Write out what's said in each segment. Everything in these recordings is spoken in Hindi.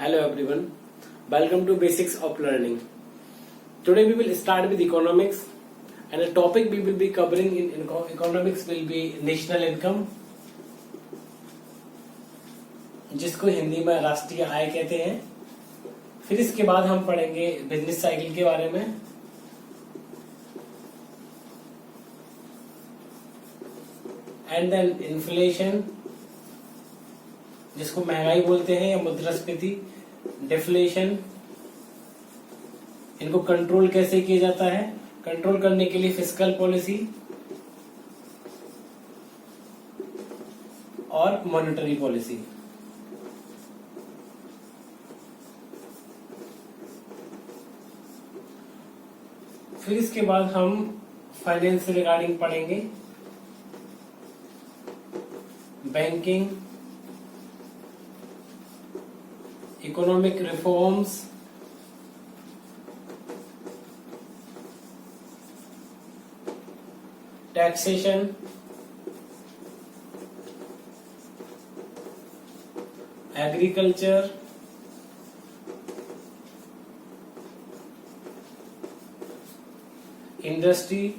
Hello everyone, welcome to Basics of Learning. Today we will start with economics, and the topic we will be covering in economics will be national income, जिसको हिंदी में राष्ट्रीय आय कहते हैं. फिर इसके बाद हम पढ़ेंगे बिजनेस साइकिल के बारे में, एंड देन इन्फ्लेशन, जिसको महंगाई बोलते हैं या मुद्रास्फीति, डिफ्लेशन, इनको कंट्रोल कैसे किया जाता है, कंट्रोल करने के लिए फिस्कल पॉलिसी और मॉनेटरी पॉलिसी. फिर इसके बाद हम फाइनेंस से रिगार्डिंग पढ़ेंगे, banking, economic reforms, taxation, agriculture, industry,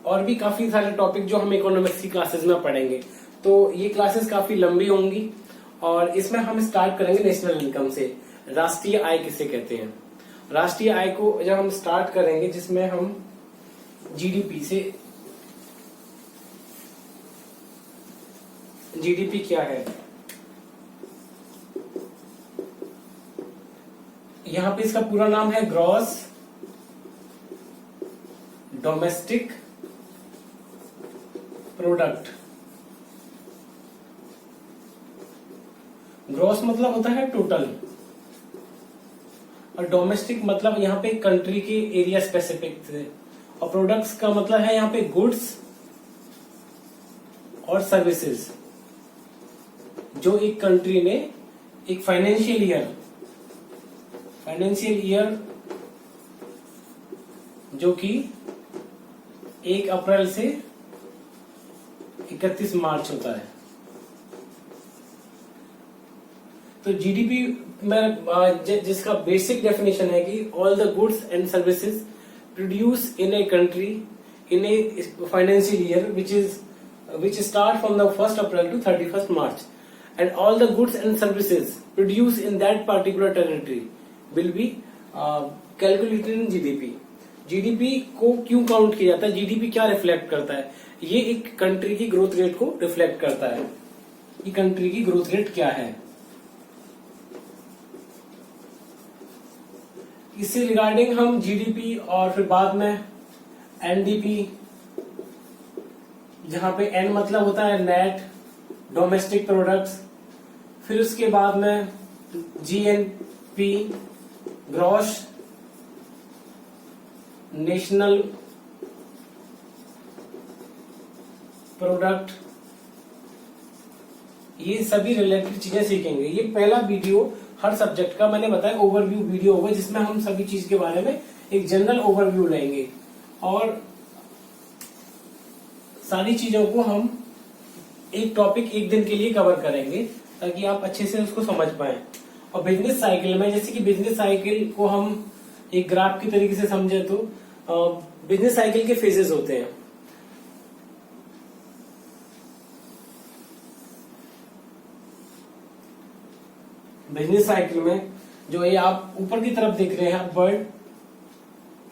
और भी काफी सारे टॉपिक जो हम इकोनॉमिक्स की क्लासेस में पढ़ेंगे. तो ये क्लासेस काफी लंबी होंगी और इसमें हम स्टार्ट करेंगे नेशनल इनकम से. राष्ट्रीय आय किसे कहते हैं? राष्ट्रीय आय को जब हम स्टार्ट करेंगे, जिसमें हम जीडीपी से, जीडीपी क्या है, यहां पे इसका पूरा नाम है ग्रॉस डोमेस्टिक प्रोडक्ट. ग्रॉस मतलब होता है टोटल, और डोमेस्टिक मतलब यहाँ पे कंट्री के एरिया स्पेसिफिक थे, और प्रोडक्ट्स का मतलब है यहाँ पे गुड्स और सर्विसेज जो एक कंट्री ने एक फाइनेंशियल ईयर जो कि 1 अप्रैल से 31 मार्च होता है. तो जीडीपी में जिसका बेसिक डेफिनेशन है कि all the goods and services produce in a country in a financial year which start from the 1st April to 31st March, and all the goods and services produced in that particular territory will be calculated in GDP. GDP को क्यों काउंट किया जाता है? जीडीपी क्या रिफ्लेक्ट करता है? ये एक कंट्री की ग्रोथ रेट को रिफ्लेक्ट करता है. ये कंट्री की ग्रोथ रेट क्या है, इससे रिगार्डिंग हम जीडीपी और फिर बाद में एनडीपी, जहां पे एन मतलब होता है नेट डोमेस्टिक प्रोडक्ट्स, फिर उसके बाद में जीएनपी ग्रॉस नेशनल प्रोडक्ट, ये सभी रिलेटेड चीजें सीखेंगे. ये पहला वीडियो हर सब्जेक्ट का मैंने बताया ओवरव्यू वीडियो होगा, जिसमें हम सभी चीज के बारे में एक जनरल ओवरव्यू लेंगे और सारी चीजों को हम एक टॉपिक एक दिन के लिए कवर करेंगे ताकि आप अच्छे से उसको समझ पाए. और बिजनेस साइकिल में, जैसे कि बिजनेस साइकिल को हम एक ग्राफ की तरीके से समझे तो बिजनेस साइकिल के फेजेस होते हैं. बिजनेस साइकिल में जो ये आप ऊपर की तरफ देख रहे हैं बर्ड,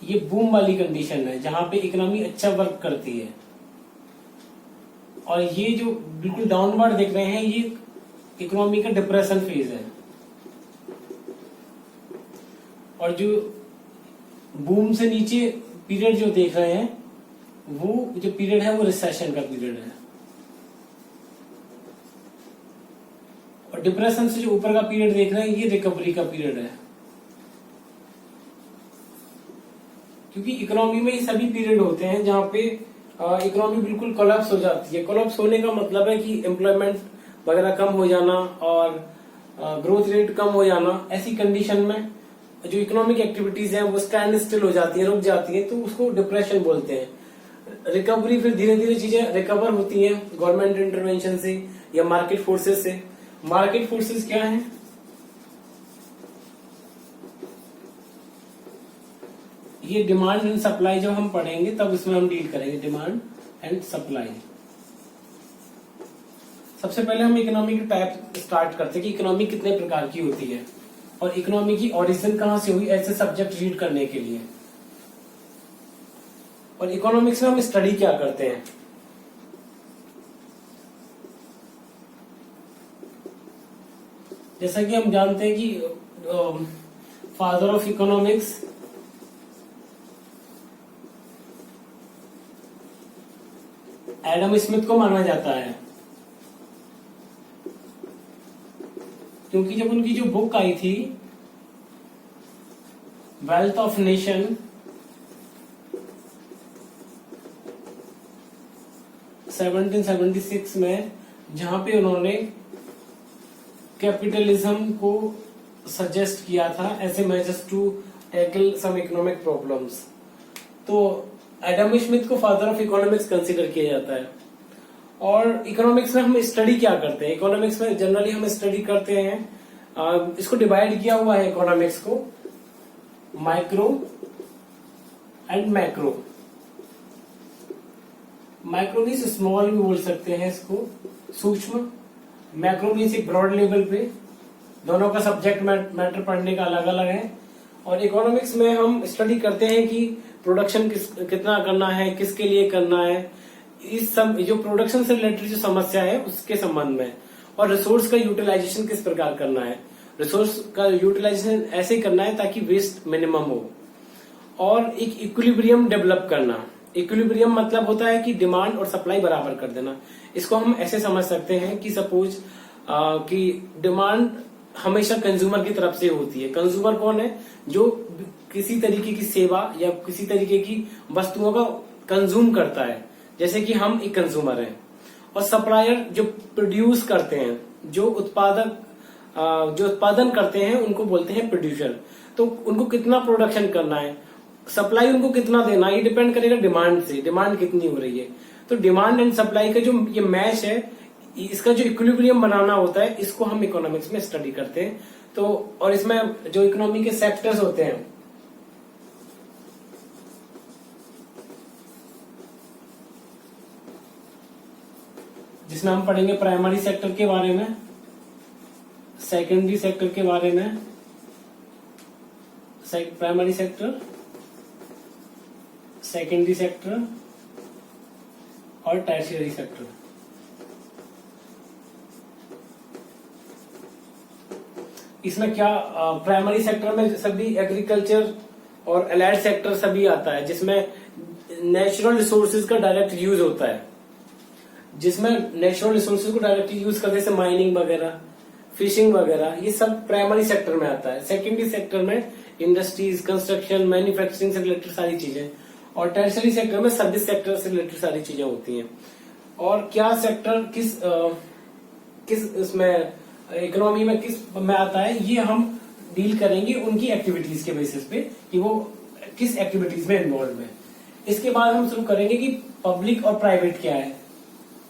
ये बूम वाली कंडीशन है जहां पे इकोनॉमी अच्छा वर्क करती है, और ये जो बिल्कुल डाउनवर्ड देख रहे हैं ये इकोनॉमी का डिप्रेशन फेज है, और जो बूम से नीचे पीरियड जो देख रहे हैं वो जो पीरियड है वो रिसेशन का पीरियड है, और डिप्रेशन से जो ऊपर का पीरियड देख रहे हैं ये रिकवरी का पीरियड है. क्योंकि इकोनॉमी में ये सभी पीरियड होते हैं जहां पे इकोनॉमी बिल्कुल कोलैप्स हो जाती है. कोलैप्स होने का मतलब है कि एम्प्लॉयमेंट वगैरह कम हो जाना और ग्रोथ रेट कम हो जाना. ऐसी कंडीशन में जो इकोनॉमिक एक्टिविटीज हैं वो स्टैंड स्टिल हो जाती है, रुक जाती है, तो उसको डिप्रेशन बोलते हैं. रिकवरी, फिर धीरे धीरे चीजें रिकवर होती हैं गवर्नमेंट इंटरवेंशन से या मार्केट फोर्सेस से। मार्केट फोर्सेस क्या है? ये डिमांड एंड सप्लाई जब हम पढ़ेंगे तब इसमें हम डील करेंगे, डिमांड एंड सप्लाई। सबसे पहले हम इकोनॉमी के टाइप स्टार्ट करते हैं कि इकोनॉमी कितने प्रकार की होती है और इकोनॉमी की ओरिजिन कहां से हुई, ऐसे सब्जेक्ट रीड करने के लिए। और इकोनॉमिक्स में हम स्टडी क्या करते हैं? जैसा कि हम जानते हैं कि father of economics Adam Smith को माना जाता है, क्योंकि जब उनकी जो बुक आई थी वेल्थ ऑफ नेशन, 1776 में, जहां पे उन्होंने कैपिटलिज्म को सजेस्ट किया था as a measures to tackle some economic problems, तो एडम स्मिथ को फादर ऑफ इकोनॉमिक्स कंसीडर किया जाता है। और इकोनॉमिक्स में हम स्टडी क्या करते हैं? इकोनॉमिक्स में जनरली हम स्टडी करते हैं, इसको डिवाइड किया हुआ है इकोनॉमिक्स को micro and macro. Micro means small भी बोल सकते हैं इसको, सूक्ष्म। मैक्रो मीन्स एक ब्रॉड लेवल पे। दोनों का सब्जेक्ट मैटर पढ़ने का अलग अलग है। और इकोनॉमिक्स में हम स्टडी करते हैं कि प्रोडक्शन कितना करना है, किसके लिए करना है, इस सब जो प्रोडक्शन से रिलेटेड जो समस्या है उसके संबंध में। और रिसोर्स का यूटिलाइजेशन किस प्रकार करना है, रिसोर्स का यूटिलाइजेशन ऐसे करना है ताकि वेस्ट मिनिमम हो। और एक इक्विलिब्रियम डेवलप करना। इक्विलिब्रियम मतलब होता है कि डिमांड और सप्लाई बराबर कर देना। इसको हम ऐसे समझ सकते हैं कि सपोज कि डिमांड हमेशा कंज्यूमर की तरफ से होती है। कंज्यूमर कौन है? जो किसी तरीके की सेवा या किसी तरीके की वस्तुओं का कंज्यूम करता है, जैसे कि हम एक कंज्यूमर हैं। और सप्लायर जो प्रोड्यूस करते हैं, जो उत्पादन करते हैं, उनको बोलते हैं प्रोड्यूसर। तो उनको कितना प्रोडक्शन करना है, सप्लाई उनको कितना देना, ये डिपेंड करेगा डिमांड से, डिमांड कितनी हो रही है। तो डिमांड एंड सप्लाई का जो ये मैच है, इसका जो इक्विलिब्रियम बनाना होता है, इसको हम इकोनॉमिक्स में स्टडी करते हैं। तो और इसमें जो इकोनॉमी के सेक्टर्स होते हैं, जिसमें हम पढ़ेंगे प्राइमरी सेक्टर के बारे में, सेकेंडरी सेक्टर के बारे में, प्राइमरी सेक्टर, सेकेंडरी सेक्टर और टर्शियरी सेक्टर। इसमें क्या प्राइमरी सेक्टर में सभी एग्रीकल्चर और एलाइड सेक्टर सभी आता है, जिसमें नेचुरल रिसोर्सेज का डायरेक्ट यूज होता है, जिसमें नेचुरल रिसोर्सेज को डायरेक्ट यूज करने से माइनिंग वगैरह, फिशिंग वगैरह, ये सब प्राइमरी सेक्टर में आता है। सेकेंडरी सेक्टर में इंडस्ट्रीज, कंस्ट्रक्शन, मैन्युफैक्चरिंग से रिलेटेड सारी चीजें। और टर्शियरी सेक्टर में सर्विस सेक्टर से रिलेटेड सारी चीजें होती हैं। और क्या सेक्टर किस इसमें इकोनॉमी में किस में आता है, ये हम डील करेंगे उनकी एक्टिविटीज के बेसिस पे कि वो किस एक्टिविटीज में इन्वॉल्व है। इसके बाद हम शुरू करेंगे कि पब्लिक और प्राइवेट क्या है,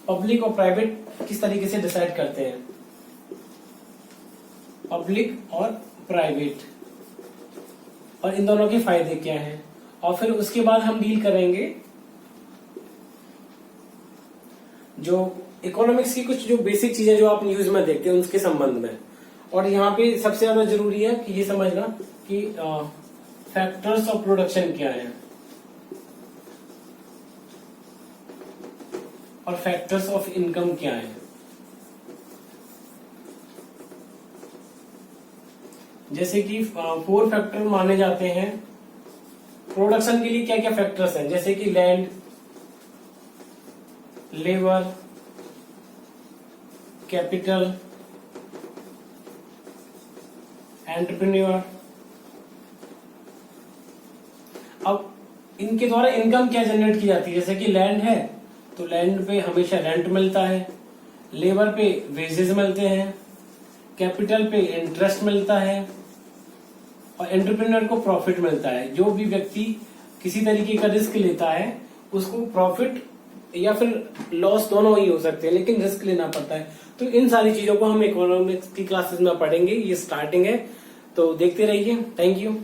पब्लिक और प्राइवेट किस तरीके से डिसाइड करते हैं, पब्लिक और प्राइवेट, और इन दोनों के फायदे क्या हैं। और फिर उसके बाद हम डील करेंगे जो इकोनॉमिक्स की कुछ जो बेसिक चीजें जो आप न्यूज में देखते हैं उसके संबंध में। और यहाँ पे सबसे ज्यादा जरूरी है कि ये समझना कि फैक्टर्स ऑफ प्रोडक्शन क्या है और फैक्टर्स ऑफ इनकम क्या है। जैसे कि 4 फैक्टर माने जाते हैं प्रोडक्शन के लिए। क्या क्या फैक्टर्स हैं? जैसे कि लैंड, लेबर, कैपिटल, एंटरप्रेन्योर। अब इनके द्वारा इनकम क्या जनरेट की जाती है? जैसे कि लैंड है तो लैंड पे हमेशा रेंट मिलता है, लेबर पे वेजेस मिलते हैं, कैपिटल पे इंटरेस्ट मिलता है और एंटरप्रेन्योर को प्रॉफिट मिलता है। जो भी व्यक्ति किसी तरीके का रिस्क लेता है उसको प्रॉफिट या फिर लॉस दोनों ही हो सकते हैं, लेकिन रिस्क लेना पड़ता है। तो इन सारी चीजों को हम इकोनॉमिक्स की क्लासेस में पढ़ेंगे, ये स्टार्टिंग है, तो देखते रहिए। Thank you.